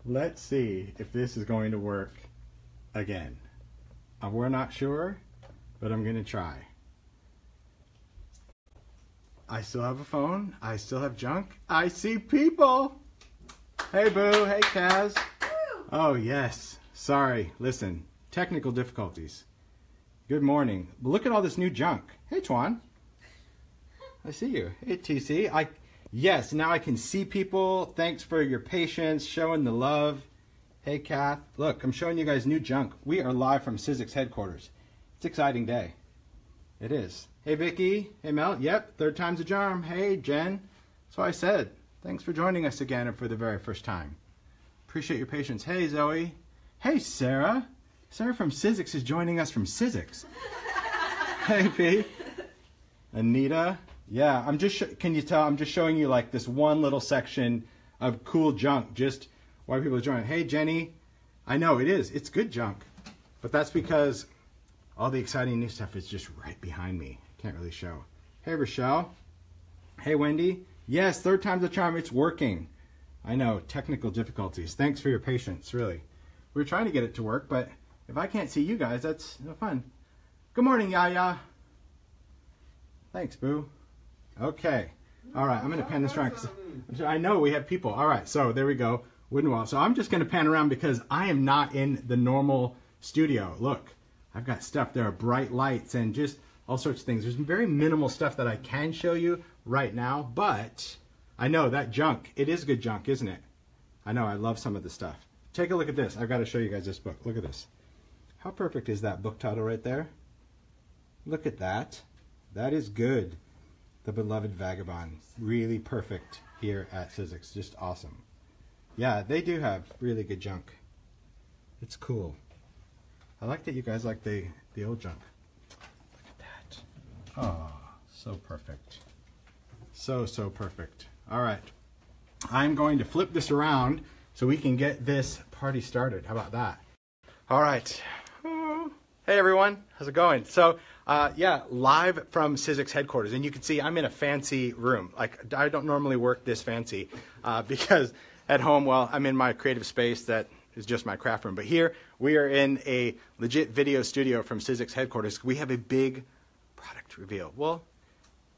let's see if this is going to work again. We're not sure, but I'm gonna try. I still have a phone. I still have junk. I see people. Hey, Boo. Hey, Kaz. Oh, yes. Sorry. Listen, technical difficulties. Good morning. Look at all this new junk. Hey, Twan. I see you. Hey, TC. Yes, now I can see people. Thanks for your patience, showing the love. Hey, Kath. Look, I'm showing you guys new junk. We are live from Sidekick headquarters. It's an exciting day. It is. Hey, Vicky. Hey, Mel. Yep, third time's a charm. Hey, Jen. That's what I said. Thanks for joining us again and for the very first time. Appreciate your patience. Hey, Zoe. Hey, Sarah. Sarah from Sidekick is joining us from Sidekick. Hey, P. Anita. Yeah, can you tell, I'm just showing you like this one little section of cool junk just while people are joining. Hey, Jenny. I know, it is. It's good junk. But that's because all the exciting new stuff is just right behind me. Can't really show. Hey, Rochelle. Hey, Wendy. Yes, third time's a charm. It's working. I know, technical difficulties. Thanks for your patience, really. We were trying to get it to work, but if I can't see you guys, that's no fun. Good morning, Yaya. Thanks, Boo. Okay. All right, I'm going to pan this around. I know we have people. All right, so there we go. Wooden wall. So I'm just going to pan around because I am not in the normal studio. Look, I've got stuff. There are bright lights and just all sorts of things. There's very minimal stuff that I can show you right now, but I know that junk, it is good junk, isn't it? I know, I love some of the stuff. Take a look at this. I've got to show you guys this book. Look at this. How perfect is that book title right there? Look at that. That is good. The Beloved Vagabond. Really perfect here at Sidekick. Just awesome. Yeah, they do have really good junk. It's cool. I like that you guys like the old junk. Look at that. Oh, so perfect. So perfect. All right. I'm going to flip this around so we can get this party started. How about that? All right. Hey, everyone. How's it going? So, yeah, live from Sidekick headquarters. And you can see I'm in a fancy room. Like, I don't normally work this fancy because at home, well, I'm in my creative space that is just my craft room. But here, we are in a legit video studio from Sidekick headquarters. We have a big product reveal. Well,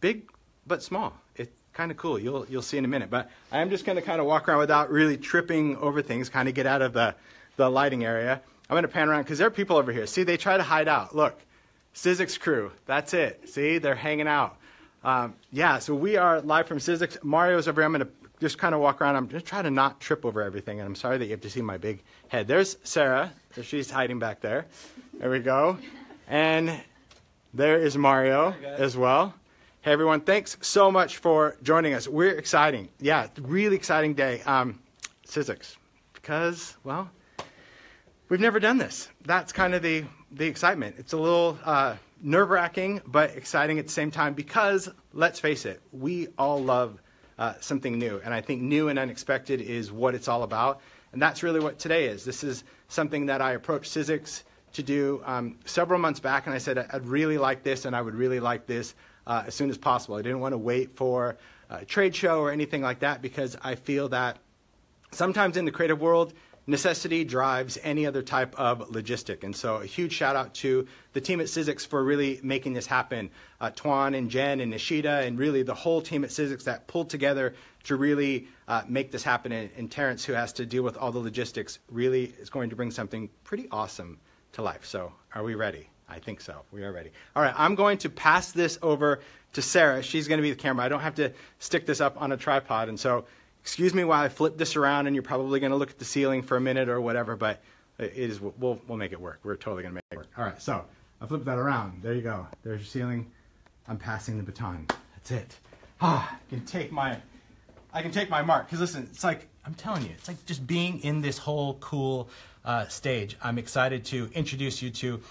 big but small. It's kind of cool. You'll see in a minute. But I'm just going to kind of walk around without really tripping over things, kind of get out of the lighting area. I'm going to pan around because there are people over here. See, they try to hide out. Look, Sidekick crew. That's it. See, they're hanging out. Yeah, so we are live from Sidekick. Mario's over here. I'm going to just kind of walk around. I'm just trying to not trip over everything. And I'm sorry that you have to see my big head. There's Sarah. She's hiding back there. There we go. And there is Mario as well. Hey, everyone. Thanks so much for joining us. We're exciting. Yeah, really exciting day. Sidekick. Because, well, we've never done this. That's kind of the excitement. It's a little nerve-wracking, but exciting at the same time because, let's face it, we all love something new. And I think new and unexpected is what it's all about. And that's really what today is. This is something that I approached Sidekick to do several months back. And I said, I'd really like this, and I would really like this as soon as possible. I didn't want to wait for a trade show or anything like that because I feel that sometimes in the creative world, necessity drives any other type of logistic. And so a huge shout out to the team at Sidekick for really making this happen. Twan and Jen and Nishida and really the whole team at Sidekick that pulled together to really make this happen. And Terrence, who has to deal with all the logistics, really is going to bring something pretty awesome to life. So are we ready? I think so. We are ready. All right, I'm going to pass this over to Sarah. She's going to be the camera. I don't have to stick this up on a tripod. And so excuse me while I flip this around, and you're probably going to look at the ceiling for a minute or whatever, but it is, we'll make it work. We're totally going to make it work. All right, so I flip that around. There you go. There's your ceiling. I'm passing the baton. That's it. I can take my mark. Because listen, it's like, I'm telling you, it's like just being in this whole cool stage. I'm excited to introduce you to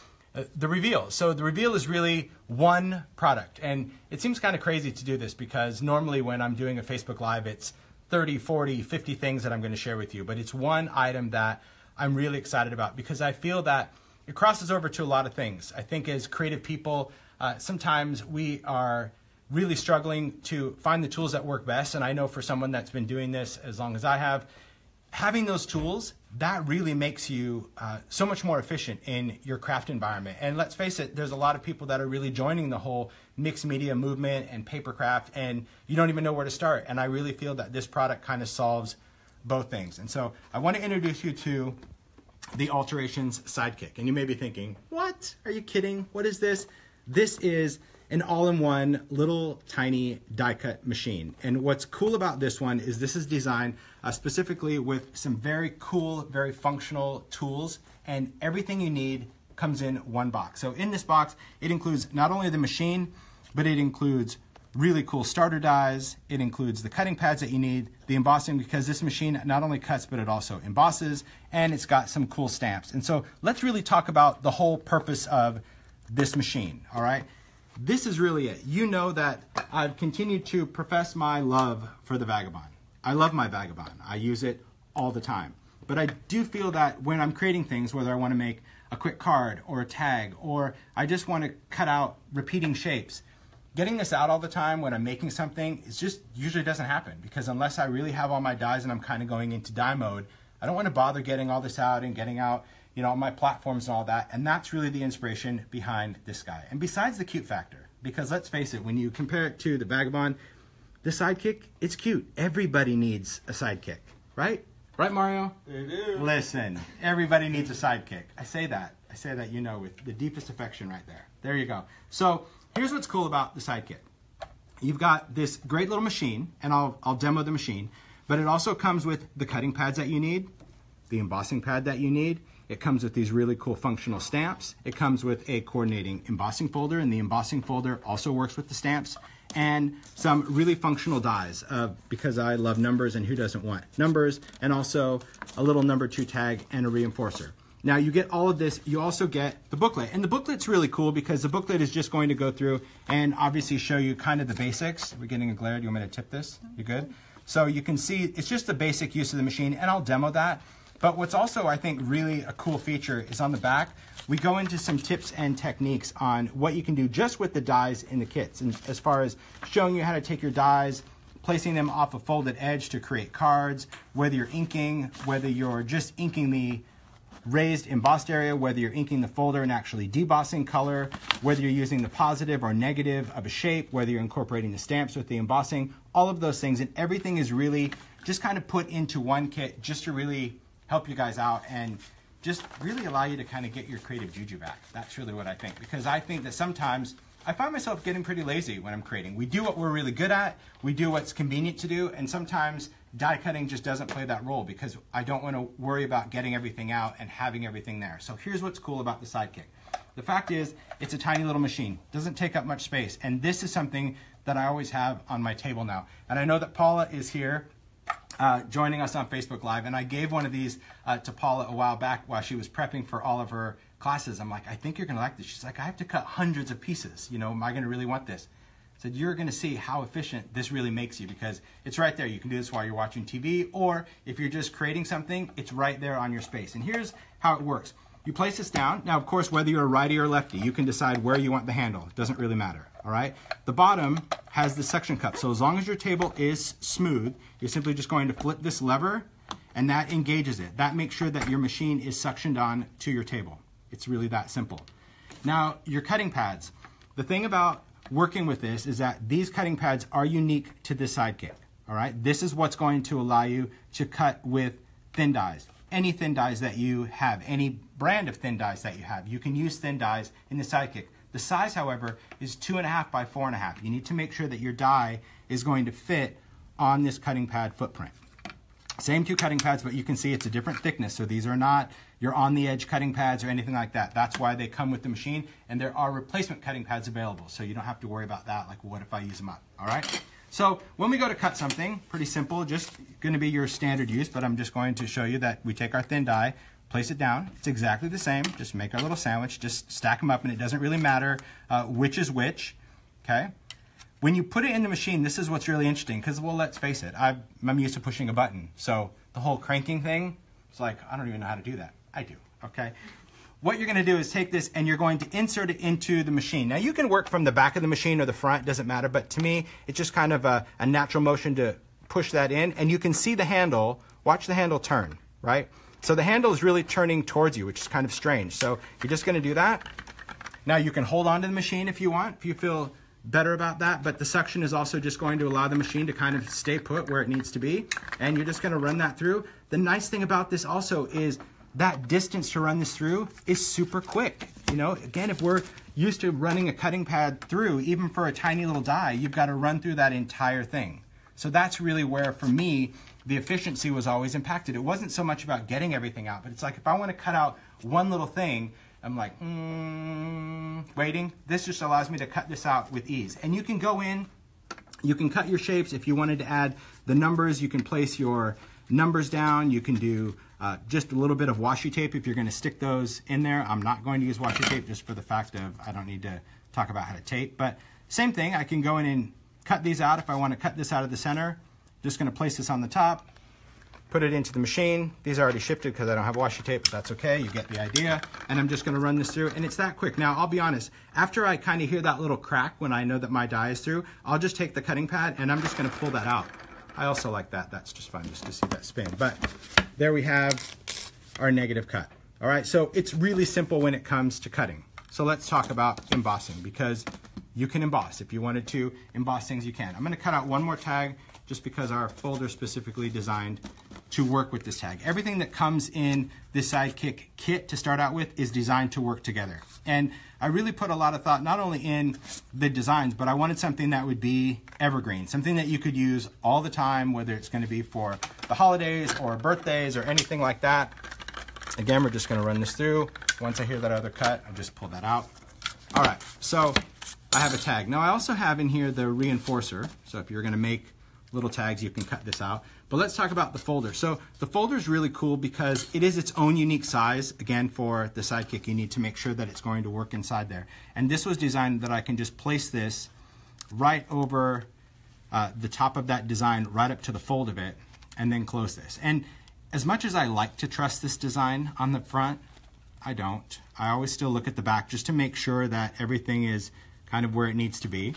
the reveal. So the reveal is really one product. And it seems kind of crazy to do this because normally when I'm doing a Facebook Live, it's 30, 40, 50 things that I'm going to share with you. But it's one item that I'm really excited about because I feel that it crosses over to a lot of things. I think as creative people, sometimes we are really struggling to find the tools that work best. And I know for someone that's been doing this as long as I have, having those tools, that really makes you so much more efficient in your craft environment. And let's face it, there's a lot of people that are really joining the whole mixed media movement and papercraft, and you don't even know where to start. And I really feel that this product kind of solves both things. And so I want to introduce you to the Alterations Sidekick. And you may be thinking, what? Are you kidding? What is this? This is an all-in-one little tiny die cut machine. And what's cool about this one is this is designed specifically with some very cool, very functional tools, and everything you need comes in one box. So in this box, it includes not only the machine, but it includes really cool starter dies. It includes the cutting pads that you need, the embossing, because this machine not only cuts, but it also embosses, and it's got some cool stamps. And so let's really talk about the whole purpose of this machine, all right? This is really it. You know that I've continued to profess my love for the Vagabond. I love my Vagabond. I use it all the time. But I do feel that when I'm creating things, whether I want to make a quick card or a tag, or I just want to cut out repeating shapes, getting this out all the time when I'm making something, it just usually doesn't happen, because unless I really have all my dies and I'm kind of going into die mode, I don't want to bother getting all this out and getting out, you know, my platforms and all that. And that's really the inspiration behind this guy. And besides the cute factor, because let's face it, when you compare it to the Vagabond, the Sidekick, it's cute. Everybody needs a Sidekick, right? Right, Mario? They do. Listen, everybody needs a Sidekick. I say that, you know, with the deepest affection right there. There you go. So here's what's cool about the Sidekick. You've got this great little machine, and I'll demo the machine, but it also comes with the cutting pads that you need, the embossing pad that you need. It comes with these really cool functional stamps. It comes with a coordinating embossing folder, and the embossing folder also works with the stamps, and some really functional dies, because I love numbers, and who doesn't want numbers, and also a little number 2 tag and a reinforcer. Now you get all of this, you also get the booklet, and the booklet's really cool because the booklet is just going to go through and obviously show you kind of the basics. We're getting a glare. Do you want me to tip this? You good? So you can see it's just the basic use of the machine, and I'll demo that. But what's also, I think, really a cool feature is on the back, we go into some tips and techniques on what you can do just with the dies in the kits. And as far as showing you how to take your dies, placing them off a folded edge to create cards, whether you're inking, whether you're just inking the raised embossed area, whether you're inking the folder and actually debossing color, whether you're using the positive or negative of a shape, whether you're incorporating the stamps with the embossing, all of those things. And everything is really just kind of put into one kit just to really help you guys out and just really allow you to kind of get your creative juju back. That's really what I think, because I think that sometimes I find myself getting pretty lazy when I'm creating. We do what we're really good at, we do what's convenient to do, and sometimes die cutting just doesn't play that role because I don't want to worry about getting everything out and having everything there. So here's what's cool about the Sidekick. The fact is, it's a tiny little machine, doesn't take up much space, and this is something that I always have on my table now. And I know that Paula is here joining us on Facebook Live, and I gave one of these to Paula a while back while she was prepping for all of her classes. I'm like, I think you're gonna like this. She's like, I have to cut hundreds of pieces. You know, am I gonna really want this? I said, you're gonna see how efficient this really makes you, because it's right there. You can do this while you're watching TV, or if you're just creating something, it's right there on your space. And here's how it works. You place this down. Now, of course, whether you're a righty or lefty, you can decide where you want the handle. It doesn't really matter, all right? The bottom has the suction cup. So as long as your table is smooth, you're simply just going to flip this lever, and that engages it. That makes sure that your machine is suctioned on to your table. It's really that simple. Now, your cutting pads. The thing about working with this is that these cutting pads are unique to this Sidekick, all right? This is what's going to allow you to cut with thin dies. Any thin dies that you have, any brand of thin dies that you have, you can use thin dies in the Sidekick. The size, however, is 2.5 by 4.5. You need to make sure that your die is going to fit on this cutting pad footprint. Same 2 cutting pads, but you can see it's a different thickness. So these are not your on-the-edge cutting pads or anything like that. That's why they come with the machine, and there are replacement cutting pads available. So you don't have to worry about that, like what if I use them up, all right? So when we go to cut something, pretty simple, just going to be your standard use, but I'm just going to show you that we take our thin die, place it down. It's exactly the same. Just make our little sandwich, just stack them up, and it doesn't really matter which is which, okay? When you put it in the machine, this is what's really interesting, because, well, let's face it, I'm used to pushing a button. So the whole cranking thing, it's like, I don't even know how to do that. I do, okay? What you're going to do is take this and you're going to insert it into the machine. Now, you can work from the back of the machine or the front, doesn't matter, but to me, it's just kind of a natural motion to push that in, and you can see the handle. Watch the handle turn, right? So the handle is really turning towards you, which is kind of strange. So you're just going to do that. Now you can hold on to the machine if you want, if you feel better about that, but the suction is also just going to allow the machine to kind of stay put where it needs to be, and you're just going to run that through. The nice thing about this also is that distance to run this through is super quick. You know, again, if we're used to running a cutting pad through, even for a tiny little die, you've got to run through that entire thing. So that's really where, for me, the efficiency was always impacted. It wasn't so much about getting everything out, but it's like if I want to cut out one little thing, I'm like, waiting. This just allows me to cut this out with ease. And you can go in, you can cut your shapes. If you wanted to add the numbers, you can place your numbers down. You can do just a little bit of washi tape if you're going to stick those in there. I'm not going to use washi tape just for the fact of I don't need to talk about how to tape. But same thing, I can go in and cut these out. If I want to cut this out of the center, just going to place this on the top, put it into the machine. These are already shifted because I don't have washi tape, but that's okay. You get the idea. And I'm just going to run this through, and it's that quick. Now, I'll be honest, after I kind of hear that little crack when I know that my die is through, I'll just take the cutting pad and I'm just going to pull that out. I also like that. That's just fun just to see that spin. But there we have our negative cut. All right, so it's really simple when it comes to cutting. So let's talk about embossing, because you can emboss. If you wanted to emboss things, you can. I'm going to cut out one more tag just because our folder is specifically designed to work with this tag. Everything that comes in this Sidekick kit to start out with is designed to work together. And I really put a lot of thought not only in the designs, but I wanted something that would be evergreen, something that you could use all the time, whether it's going to be for the holidays or birthdays or anything like that. Again, we're just going to run this through. Once I hear that other cut, I just pull that out. All right, so I have a tag. Now I also have in here the reinforcer. So if you're going to make little tags, you can cut this out. But let's talk about the folder. So the folder is really cool because it is its own unique size. Again, for the Sidekick, you need to make sure that it's going to work inside there. And this was designed that I can just place this right over the top of that design, right up to the fold of it, and then close this. And as much as I like to trust this design on the front, I don't. I always still look at the back just to make sure that everything is kind of where it needs to be.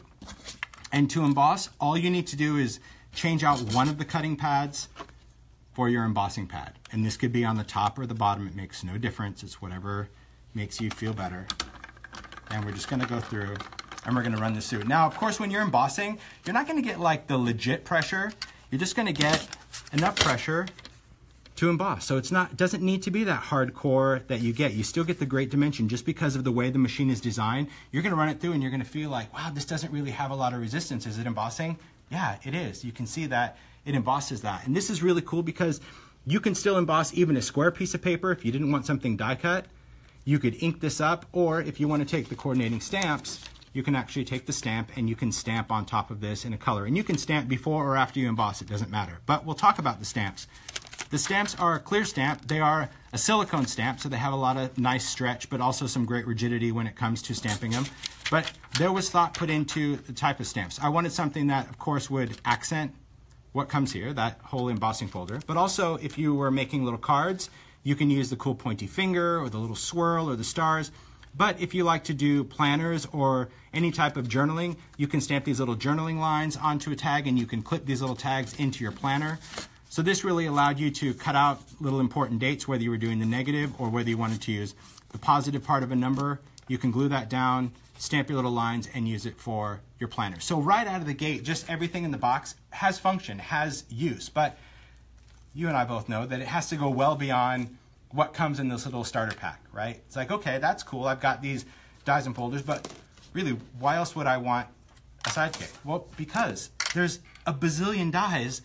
And to emboss, all you need to do is change out one of the cutting pads for your embossing pad. And this could be on the top or the bottom. It makes no difference. It's whatever makes you feel better. And we're just going to go through and we're going to run this through. Now, of course, when you're embossing, you're not going to get like the legit pressure. You're just going to get enough pressure to emboss. So it doesn't need to be that hardcore that you get. You still get the great dimension just because of the way the machine is designed. You're going to run it through and you're going to feel like, wow, this doesn't really have a lot of resistance. Is it embossing? Yeah, it is. You can see that it embosses that. And this is really cool because you can still emboss even a square piece of paper if you didn't want something die cut. You could ink this up, or if you want to take the coordinating stamps, you can actually take the stamp and you can stamp on top of this in a color. And you can stamp before or after you emboss, it doesn't matter. But we'll talk about the stamps. The stamps are a clear stamp. They are a silicone stamp, so they have a lot of nice stretch, but also some great rigidity when it comes to stamping them. But there was thought put into the type of stamps. I wanted something that, of course, would accent what comes here, that whole embossing folder. But also, if you were making little cards, you can use the cool pointy finger or the little swirl or the stars. But if you like to do planners or any type of journaling, you can stamp these little journaling lines onto a tag and you can clip these little tags into your planner. So this really allowed you to cut out little important dates, whether you were doing the negative or whether you wanted to use the positive part of a number. You can glue that down, stamp your little lines, and use it for your planner. So right out of the gate, just everything in the box has function, has use. But you and I both know that it has to go well beyond what comes in this little starter pack, right? It's like, okay, that's cool. I've got these dies and folders, but really, why else would I want a Sidekick? Well, because there's a bazillion dies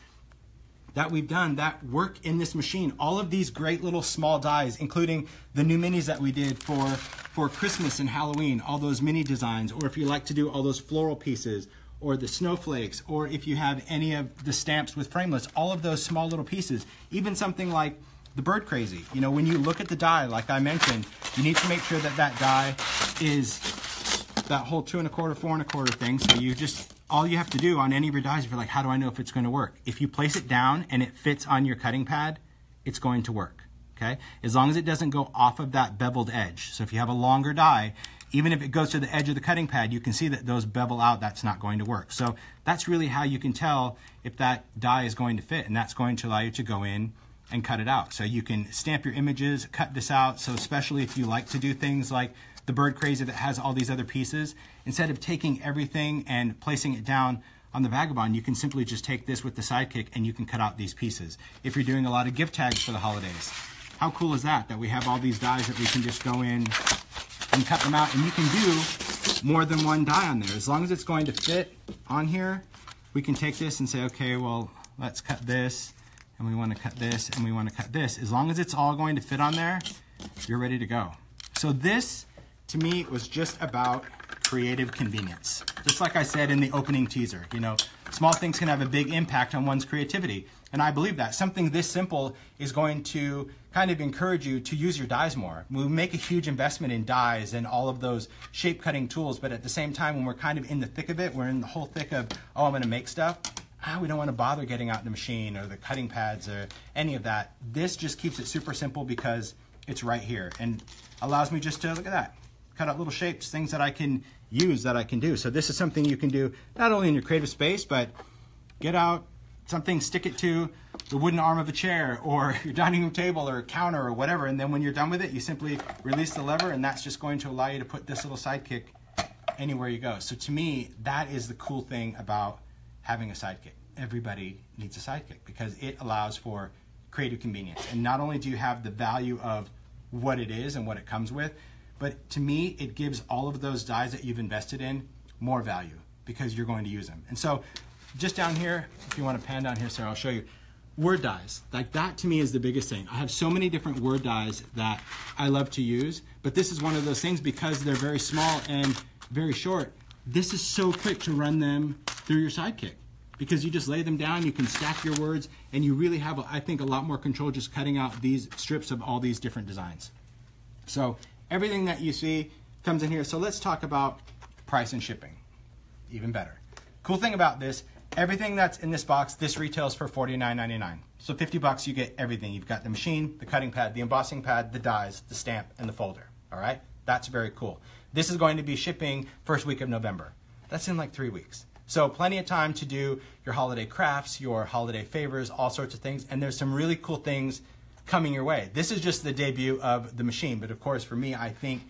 that we've done that work in this machine. All of these great little small dies, including the new minis that we did for Christmas and Halloween, all those mini designs, or if you like to do all those floral pieces, or the snowflakes, or if you have any of the stamps with framelits, all of those small little pieces, even something like the bird crazy. You know, when you look at the die, like I mentioned, you need to make sure that that die is that whole 2 1/4, 4 1/4 thing. So you just, all you have to do on any of your dies, if you're like, how do I know if it's going to work? If you place it down and it fits on your cutting pad, it's going to work, okay? As long as it doesn't go off of that beveled edge. So if you have a longer die, even if it goes to the edge of the cutting pad, you can see that those bevel out. That's not going to work. So that's really how you can tell if that die is going to fit, and that's going to allow you to go in and cut it out. So you can stamp your images, cut this out. So especially if you like to do things like the Bird Crazy that has all these other pieces, instead of taking everything and placing it down on the Vagabond, you can simply just take this with the Sidekick and you can cut out these pieces. If you're doing a lot of gift tags for the holidays, how cool is that? That we have all these dies that we can just go in and cut them out, and you can do more than one die on there. As long as it's going to fit on here, we can take this and say, okay, well, let's cut this, and we want to cut this, and we want to cut this. As long as it's all going to fit on there, you're ready to go. So this, to me, was just about creative convenience. Just like I said in the opening teaser, you know, small things can have a big impact on one's creativity. And I believe that. Something this simple is going to kind of encourage you to use your dies more. We make a huge investment in dies and all of those shape cutting tools, but at the same time, when we're kind of in the thick of it, we're in the whole thick of, oh, I'm gonna make stuff, we don't wanna bother getting out the machine or the cutting pads or any of that. This just keeps it super simple because it's right here and allows me just to, look at that, cut out little shapes, things that I can use, that I can do. So this is something you can do not only in your creative space, but get out something, stick it to the wooden arm of a chair or your dining room table or counter or whatever, and then when you're done with it, you simply release the lever, and that's just going to allow you to put this little Sidekick anywhere you go. So to me, that is the cool thing about having a Sidekick. Everybody needs a Sidekick because it allows for creative convenience. And not only do you have the value of what it is and what it comes with, but to me, it gives all of those dies that you've invested in more value because you're going to use them. And so just down here, if you want to pan down here, Sarah, I'll show you. Word dies, like that to me is the biggest thing. I have so many different word dies that I love to use, but this is one of those things because they're very small and very short. This is so quick to run them through your Sidekick because you just lay them down, you can stack your words, and you really have, I think, a lot more control just cutting out these strips of all these different designs. So everything that you see comes in here. So let's talk about price and shipping, even better. Cool thing about this, everything that's in this box, this retails for $49.99. So $50 you get everything. You've got the machine, the cutting pad, the embossing pad, the dies, the stamp, and the folder. All right? That's very cool. This is going to be shipping first week of November. That's in like 3 weeks. So plenty of time to do your holiday crafts, your holiday favors, all sorts of things. And there's some really cool things coming your way. This is just the debut of the machine, but of course for me, I think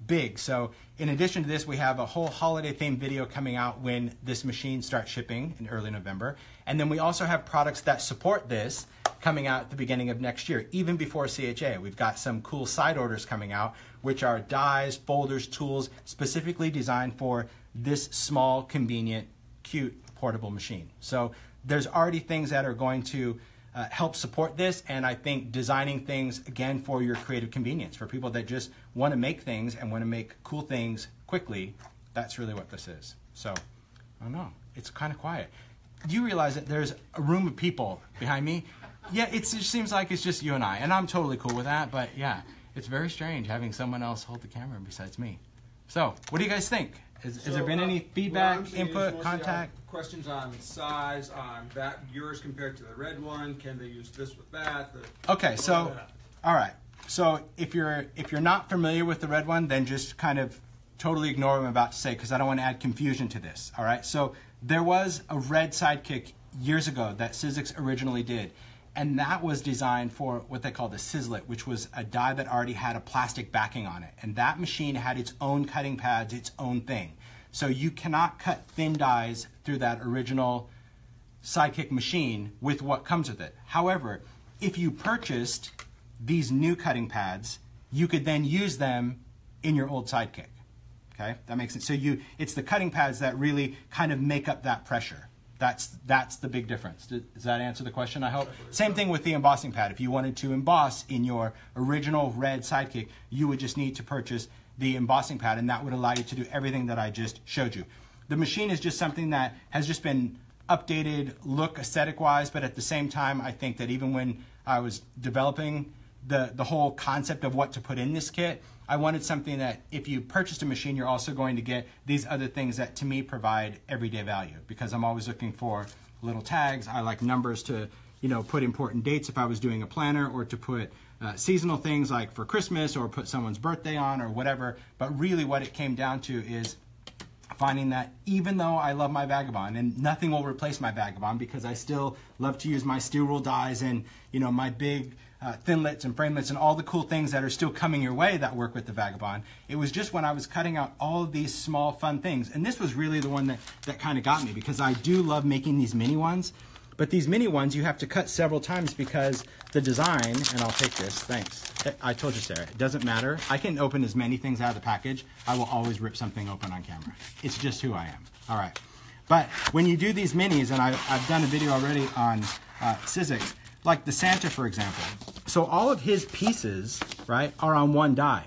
big. So in addition to this, we have a whole holiday themed video coming out when this machine starts shipping in early November. And then we also have products that support this coming out at the beginning of next year, even before CHA. We've got some cool side orders coming out, which are dies, folders, tools, specifically designed for this small, convenient, cute, portable machine. So there's already things that are going to help support this, and I think designing things, again, for your creative convenience, for people that just want to make things and want to make cool things quickly, that's really what this is. So, I don't know, it's kind of quiet. Do you realize that there's a room of people behind me? Yeah, it just seems like it's just you and I'm totally cool with that, but yeah, it's very strange having someone else hold the camera besides me. So, what do you guys think? Has there been any feedback, input, contact? Questions on size, on that yours compared to the red one. Can they use this with that? Okay, so all right. So if you're not familiar with the red one, then just kind of totally ignore what I'm about to say because I don't want to add confusion to this. All right. So there was a red Sidekick years ago that Sizzix originally did, and that was designed for what they call the Sizzlet, which was a die that already had a plastic backing on it. And that machine had its own cutting pads, its own thing. So you cannot cut thin dies through that original Sidekick machine with what comes with it. However, if you purchased these new cutting pads, you could then use them in your old Sidekick. Okay, that makes sense. So it's the cutting pads that really kind of make up that pressure. That's the big difference. Does that answer the question, I hope? Same thing with the embossing pad. If you wanted to emboss in your original red Sidekick, you would just need to purchase the embossing pad, and that would allow you to do everything that I just showed you. The machine is just something that has just been updated look aesthetic-wise, but at the same time, I think that even when I was developing the whole concept of what to put in this kit, I wanted something that if you purchased a machine, you're also going to get these other things that to me provide everyday value, because I'm always looking for little tags. I like numbers to you know, put important dates if I was doing a planner, or to put seasonal things like for Christmas, or put someone's birthday on, or whatever. But really what it came down to is finding that even though I love my Vagabond, and nothing will replace my Vagabond, because I still love to use my steel rule dies and, you know, my big thinlets and framelets and all the cool things that are still coming your way that work with the Vagabond. It was just when I was cutting out all of these small fun things, and this was really the one that kind of got me, because I do love making these mini ones. But these mini ones you have to cut several times, because the design, and I'll take this, thanks. I told you, Sarah, it doesn't matter. I can open as many things out of the package. I will always rip something open on camera. It's just who I am. All right. But when you do these minis, and I've done a video already on Sidekick, like the Santa, for example. So all of his pieces, right, are on one die.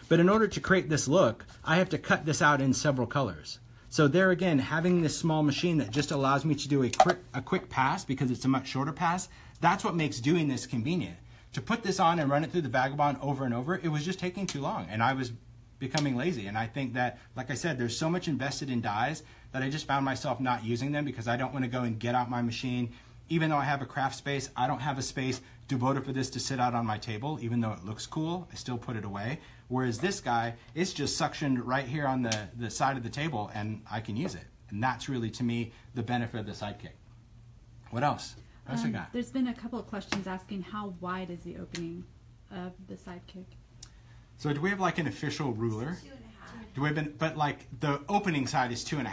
But in order to create this look, I have to cut this out in several colors. So there again, having this small machine that just allows me to do a quick pass, because it's a much shorter pass, that's what makes doing this convenient. To put this on and run it through the Vagabond over and over, it was just taking too long, and I was becoming lazy. And I think that, like I said, there's so much invested in dies that I just found myself not using them, because I don't want to go and get out my machine. Even though I have a craft space, I don't have a space devoted for this to sit out on my table. Even though it looks cool, I still put it away. Whereas this guy, it's just suctioned right here on the side of the table, and I can use it. And that's really, to me, the benefit of the Sidekick. What else? What else we got? There's been a couple of questions asking how wide is the opening of the Sidekick? So do we have like an official ruler? 2.5. Do we have but like the opening side is 2.5,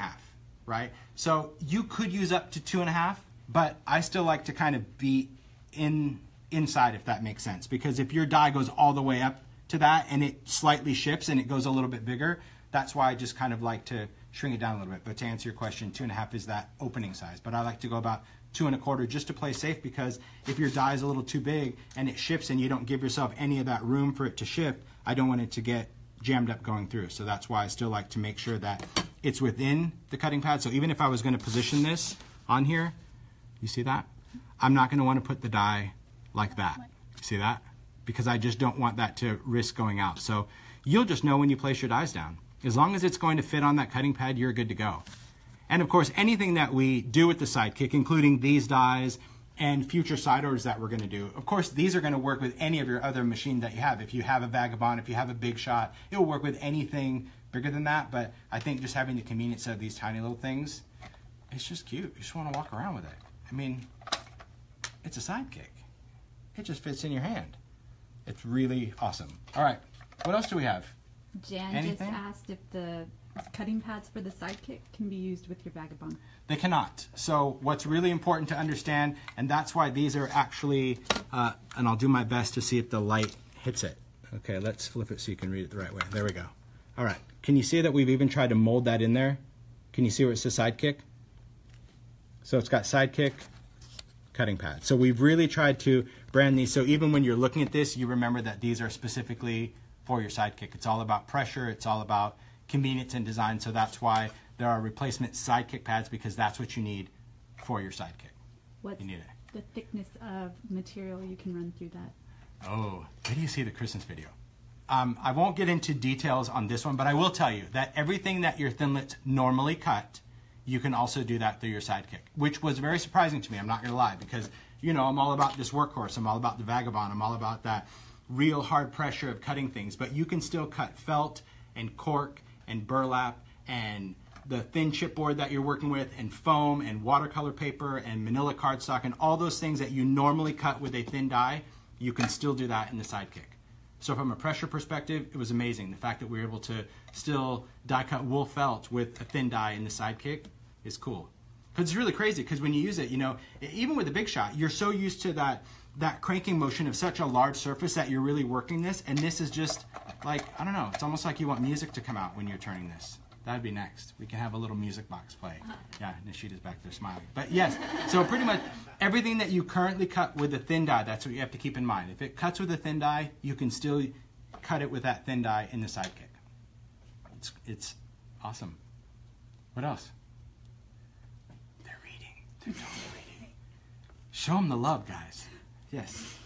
right? So you could use up to 2.5, but I still like to kind of be inside, if that makes sense. Because if your die goes all the way up to that and it slightly shifts and it goes a little bit bigger, that's why I just kind of like to shrink it down a little bit. But to answer your question, 2.5 is that opening size. But I like to go about 2.25 just to play safe, because if your die is a little too big and it shifts and you don't give yourself any of that room for it to shift, I don't want it to get jammed up going through. So that's why I still like to make sure that it's within the cutting pad. So even if I was going to position this on here, you see that? I'm not going to want to put the die like that. You see that? Because I just don't want that to risk going out. So you'll just know when you place your dies down. As long as it's going to fit on that cutting pad, you're good to go. And of course, anything that we do with the Sidekick, including these dies and future side orders that we're going to do, of course, these are going to work with any of your other machine that you have. If you have a Vagabond, if you have a Big Shot, it will work with anything bigger than that. But I think just having the convenience of these tiny little things, it's just cute. You just want to walk around with it. I mean, it's a Sidekick. It just fits in your hand. It's really awesome. All right, what else do we have? Jan Anything? just asked if the cutting pads for the Sidekick can be used with your Vagabond. They cannot. So what's really important to understand, and that's why these are actually, and I'll do my best to see if the light hits it. Okay, let's flip it so you can read it the right way. There we go. All right, can you see that we've even tried to mold that in there? Can you see where it says Sidekick? So it's got Sidekick, cutting pad. So we've really tried to brand these, so even when you're looking at this, you remember that these are specifically for your Sidekick. It's all about pressure, it's all about convenience and design, so that's why there are replacement Sidekick pads, because that's what you need for your Sidekick. What's you need it. the thickness of material you can run through that? Oh, where do you see the Christmas video? I won't get into details on this one, but I will tell you that everything that your thinlets normally cut, you can also do that through your Sidekick, which was very surprising to me, I'm not going to lie, because, you know, I'm all about this workhorse, I'm all about the Vagabond, I'm all about that real hard pressure of cutting things, but you can still cut felt and cork and burlap and the thin chipboard that you're working with and foam and watercolor paper and manila cardstock and all those things that you normally cut with a thin die, you can still do that in the Sidekick. So from a pressure perspective, it was amazing. The fact that we were able to still die cut wool felt with a thin die in the Sidekick is cool. Because it's really crazy, because when you use it, you know, even with a Big Shot, you're so used to that cranking motion of such a large surface that you're really working this, and this is just like, I don't know, it's almost like you want music to come out when you're turning this. That'd be next. We can have a little music box play. Yeah, Nishita's back there smiling. But yes, so pretty much everything that you currently cut with a thin die, that's what you have to keep in mind. If it cuts with a thin die, you can still cut it with that thin die in the Sidekick. It's awesome. What else? They're reading. They're totally reading. Show them the love, guys. Yes.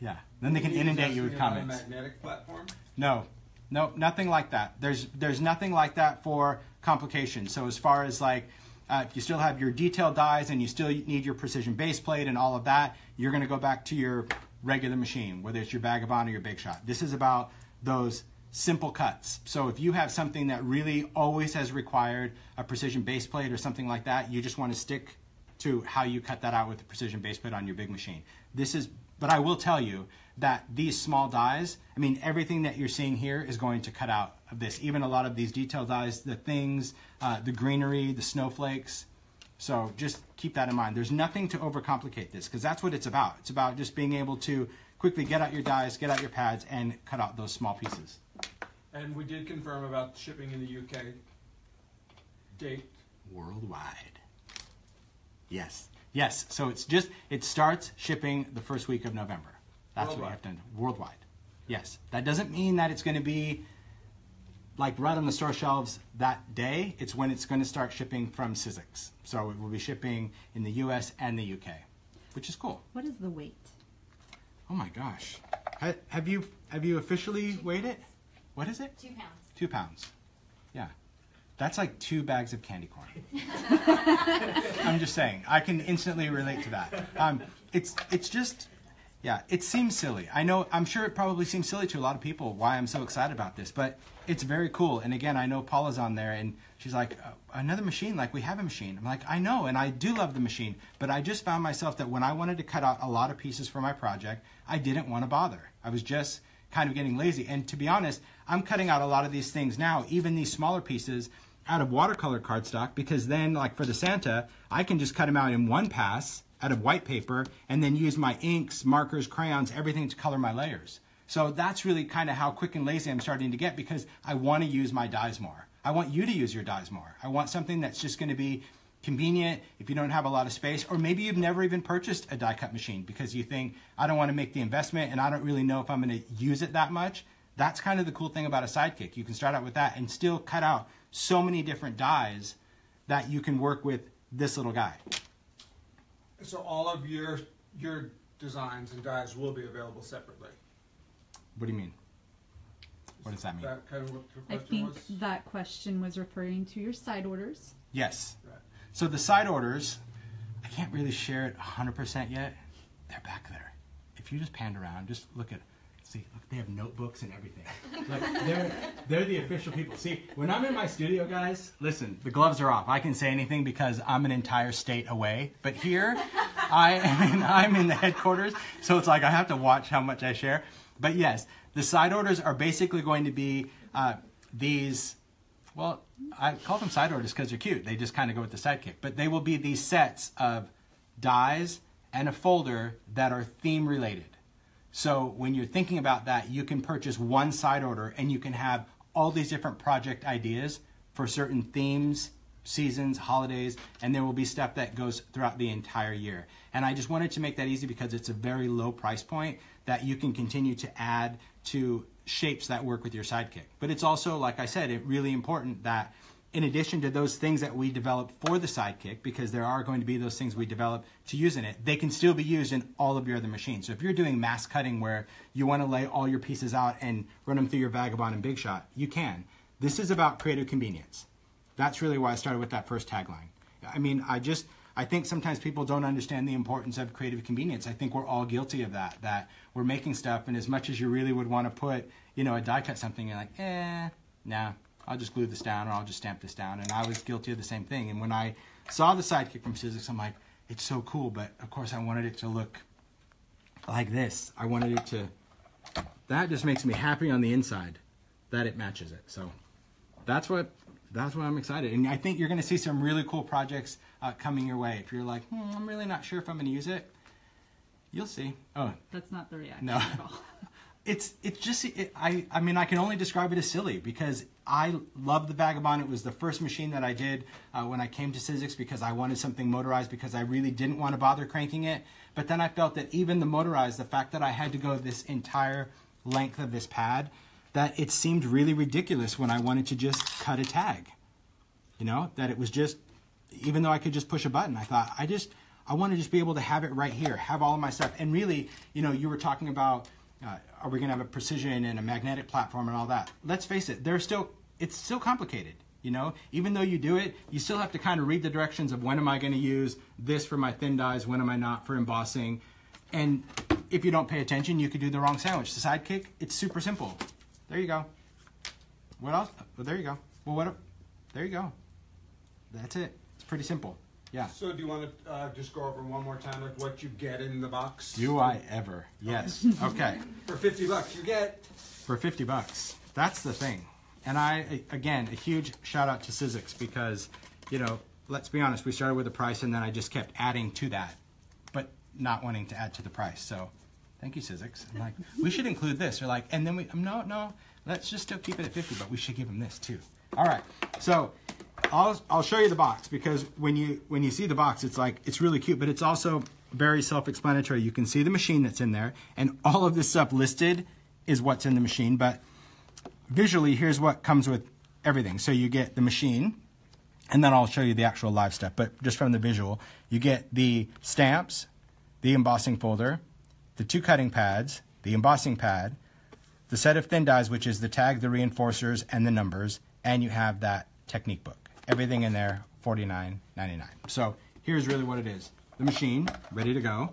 Yeah. Then they can inundate you with comments. Magnetic platform? No. No, nothing like that. There's nothing like that for complications. So as far as like if you still have your detailed dies and you still need your precision base plate and all of that, you're going to go back to your regular machine, whether it's your Vagabond or your Big Shot. This is about those simple cuts. So if you have something that really always has required a precision base plate or something like that, you just want to stick to how you cut that out with the precision base plate on your big machine. But I will tell you that these small dies, I mean, everything that you're seeing here is going to cut out of this. Even a lot of these detailed dies, the things, the greenery, the snowflakes. So just keep that in mind. There's nothing to overcomplicate this, because that's what it's about. It's about just being able to quickly get out your dies, get out your pads, and cut out those small pieces. And we did confirm about shipping in the UK. Date? Worldwide. Yes. Yes. So it starts shipping the first week of November. That's what you have to do. Worldwide. Yes. That doesn't mean that it's going to be like right on the store shelves that day. It's when it's going to start shipping from Sidekick. So it will be shipping in the US and the UK, which is cool. What is the weight? Oh my gosh. Have you officially weighed it? What is it? 2 pounds. 2 pounds. Yeah. That's like 2 bags of candy corn. I'm just saying. I can instantly relate to that. It's just, yeah, it seems silly. I'm sure it probably seems silly to a lot of people why I'm so excited about this, but it's very cool. And again, I know Paula's on there and she's like, another machine, like we have a machine. I'm like, I know, and I do love the machine, but I just found myself that when I wanted to cut out a lot of pieces for my project, I didn't want to bother. I was just kind of getting lazy. And to be honest, I'm cutting out a lot of these things now, even these smaller pieces, out of watercolor cardstock, because then, like for the Santa, I can just cut them out in one pass out of white paper and then use my inks, markers, crayons, everything to color my layers. So that's really kind of how quick and lazy I'm starting to get, because I want to use my dies more. I want you to use your dies more. I want something that's just going to be convenient if you don't have a lot of space, or maybe you've never even purchased a die cut machine because you think, I don't want to make the investment and I don't really know if I'm going to use it that much. That's kind of the cool thing about a Sidekick. You can start out with that and still cut out so many different dies that you can work with this little guy. So all of your designs and dies will be available separately. What do you mean? What does that mean? That kind of what the I question think was? that question was referring to your side orders. Yes. Right. So the side orders, I can't really share it 100% yet. They're back there. If you just panned around, just look at, see, look, they have notebooks and everything. Like they're the official people. See, when I'm in my studio, guys, listen, the gloves are off. I can say anything because I'm an entire state away. But here, I'm in the headquarters, so it's like I have to watch how much I share. But yes, the side orders are basically going to be these, well, I call them side orders because they're cute. They just kind of go with the Sidekick. But they will be these sets of dies and a folder that are theme related. So when you're thinking about that, you can purchase one side order and you can have all these different project ideas for certain themes, seasons, holidays, and there will be stuff that goes throughout the entire year. And I just wanted to make that easy because it's a very low price point that you can continue to add to shapes that work with your Sidekick. But it's also, like I said, it's really important that in addition to those things that we develop for the Sidekick, because there are going to be those things we develop to use in it, they can still be used in all of your other machines. So if you're doing mass cutting where you want to lay all your pieces out and run them through your Vagabond and Big Shot, you can. This is about creative convenience. That's really why I started with that first tagline. I mean, I think sometimes people don't understand the importance of creative convenience. I think we're all guilty of that we're making stuff, and as much as you really would want to put, a die cut something, you're like, nah, I'll just glue this down or I'll just stamp this down. And I was guilty of the same thing. And when I saw the Sidekick from Sidekick, I'm like, it's so cool, but of course I wanted it to look like this. I wanted it to, that just makes me happy on the inside that it matches it. So that's why I'm excited. And I think you're going to see some really cool projects coming your way. If you're like, I'm really not sure if I'm going to use it, you'll see. Oh, That's not the reaction no. at all. It's just, I mean, I can only describe it as silly because I love the Vagabond. It was the first machine that I did when I came to Sidekick because I wanted something motorized because I really didn't want to bother cranking it. But then I felt that even the motorized, the fact that I had to go this entire length of this pad, that it seemed really ridiculous when I wanted to just cut a tag. That it was just, even though I could just push a button, I thought, I want to just be able to have it right here, have all of my stuff. And really, you were talking about, are we going to have a precision and a magnetic platform and all that? Let's face it, it's still complicated. You know, even though you do it, you still have to kind of read the directions of when am I going to use this for my thin dies, when am I not for embossing. And if you don't pay attention, you could do the wrong sandwich. The Sidekick, it's super simple. There you go. What else? Well, there you go. Well, there you go. That's it. It's pretty simple. Yeah. So do you want to just go over one more time, like what you get in the box? Do I ever? Yes. Okay. For $50 you get. For $50. That's the thing. And again, a huge shout out to Sidekick because, you know, let's be honest, we started with a price and then I just kept adding to that, but not wanting to add to the price. So thank you, Sidekick. I'm like, we should include this. Or like, and then no, let's just still keep it at 50, but we should give them this too. All right. So I'll show you the box because when you see the box, it's like, it's really cute, but it's also very self-explanatory. You can see the machine that's in there and all of this stuff listed is what's in the machine, but visually, here's what comes with everything. So you get the machine, and then I'll show you the actual live stuff. But just from the visual, you get the stamps, the embossing folder, the 2 cutting pads, the embossing pad, the set of thin dies, which is the tag, the reinforcers, and the numbers, and you have that technique book. Everything in there, $49.99. So here's really what it is. The machine, ready to go,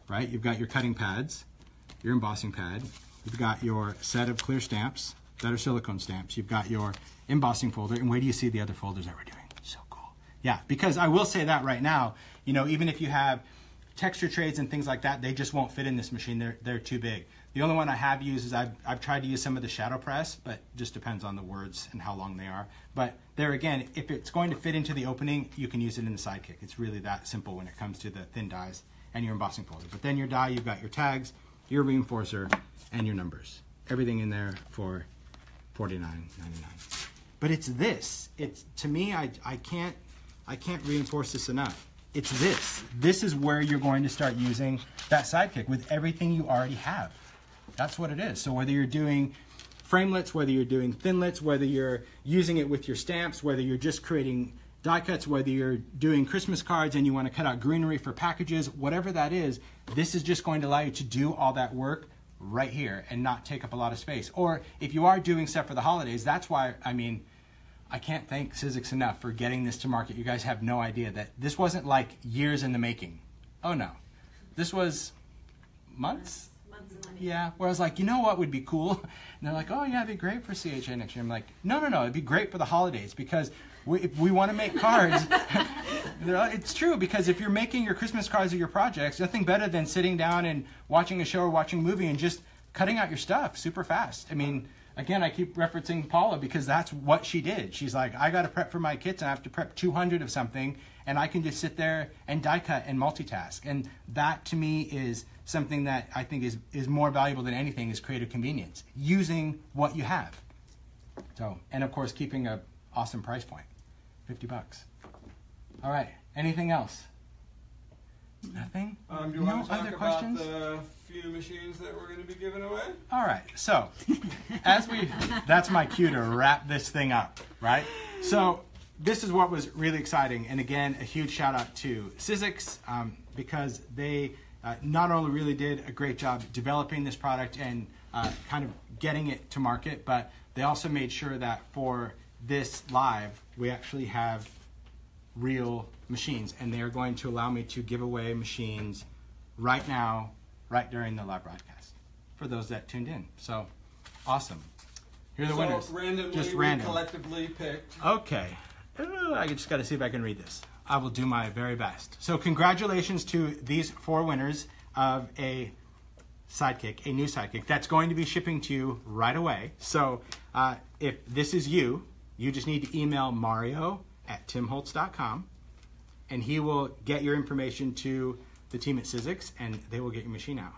right? You've got your cutting pads, your embossing pad. You've got your set of clear stamps that are silicone stamps. You've got your embossing folder, and where do you see the other folders that we're doing? So cool. Yeah, because I will say that right now, you know, even if you have texture trades and things like that, they just won't fit in this machine. They're too big. The only one I have used is I've tried to use some of the shadow press, but just depends on the words and how long they are. But there again, if it's going to fit into the opening, you can use it in the Sidekick. It's really that simple when it comes to the thin dies and your embossing folder. But then your die, you've got your tags, your reinforcer, and your numbers. Everything in there for $49.99. But it's this. It's, to me, I can't reinforce this enough. It's this. This is where you're going to start using that Sidekick with everything you already have. That's what it is. So whether you're doing framelits, whether you're doing thinlits, whether you're using it with your stamps, whether you're just creating die cuts, whether you're doing Christmas cards and you want to cut out greenery for packages, whatever that is, this is just going to allow you to do all that work right here and not take up a lot of space. Or if you are doing stuff for the holidays, that's why, I mean, I can't thank Sidekick enough for getting this to market. You guys have no idea that this wasn't like years in the making. Oh no. This was months? Yeah, where I was like, you know what would be cool? And they're like, oh yeah, it'd be great for CHA next year. I'm like, no, it'd be great for the holidays because if we want to make cards. It's true, because if you're making your Christmas cards or your projects, nothing better than sitting down and watching a show or watching a movie and just cutting out your stuff super fast. I mean, again, I keep referencing Paula because that's what she did. She's like, I got to prep for my kits and I have to prep 200 of something, and I can just sit there and die cut and multitask. And that to me is something that I think is more valuable than anything, is creative convenience, using what you have. So, and of course, keeping a awesome price point, $50. All right, anything else? Nothing? Do you want to talk about the few machines that we're going to be giving away? All right, so that's my cue to wrap this thing up, right? So this is what was really exciting, and again, a huge shout out to Sidekick because they not only really did a great job developing this product and kind of getting it to market, but they also made sure that for this live, we actually have real machines, and they are going to allow me to give away machines right now, right during the live broadcast, for those that tuned in. So, awesome. Here are the winners. Randomly, just random. Collectively picked. Okay. I just got to see if I can read this. I will do my very best. So, congratulations to these 4 winners of a Sidekick, a new Sidekick, that's going to be shipping to you right away. So, if this is you, you just need to email mario@timholtz.com, and he will get your information to the team at Sidekick, and they will get your machine out.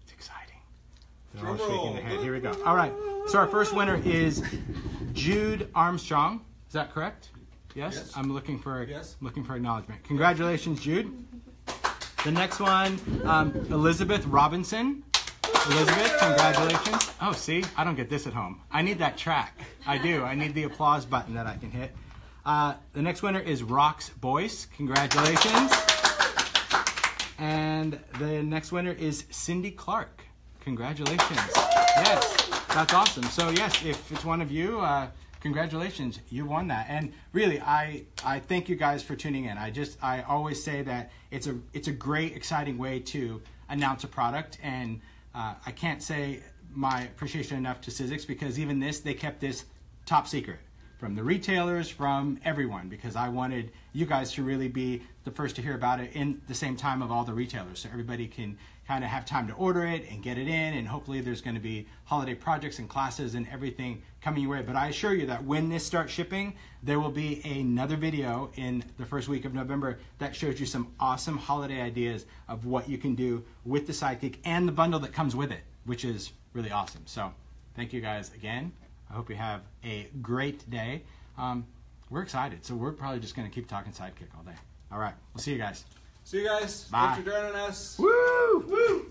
It's exciting. They're all shaking their head. Here we go. All right. So our first winner is Jude Armstrong. Is that correct? Yes. I'm looking for acknowledgement. Congratulations, Jude. The next one, Elizabeth Robinson. Elizabeth, congratulations. Oh, see, I don't get this at home. I need that track. I do. I need the applause button that I can hit. The next winner is Rox Boyce. Congratulations. And the next winner is Cindy Clark. Congratulations. Yes, that's awesome. So yes, if it's one of you, congratulations, you won that. And really, I thank you guys for tuning in. I always say that it's a great, exciting way to announce a product, and I can't say my appreciation enough to Sidekick, because even they kept this top secret from the retailers, from everyone, because I wanted you guys to really be the first to hear about it in the same time of all the retailers, so everybody can kind of have time to order it and get it in, and hopefully there's going to be holiday projects and classes and everything coming your way. But I assure you that when this starts shipping, there will be another video in the first week of November that shows you some awesome holiday ideas of what you can do with the Sidekick and the bundle that comes with it, which is really awesome. So thank you guys again. I hope you have a great day. We're excited, so we're probably just going to keep talking Sidekick all day. All right, we'll see you guys. See you guys. Bye. Thanks for joining us. Woo! Woo!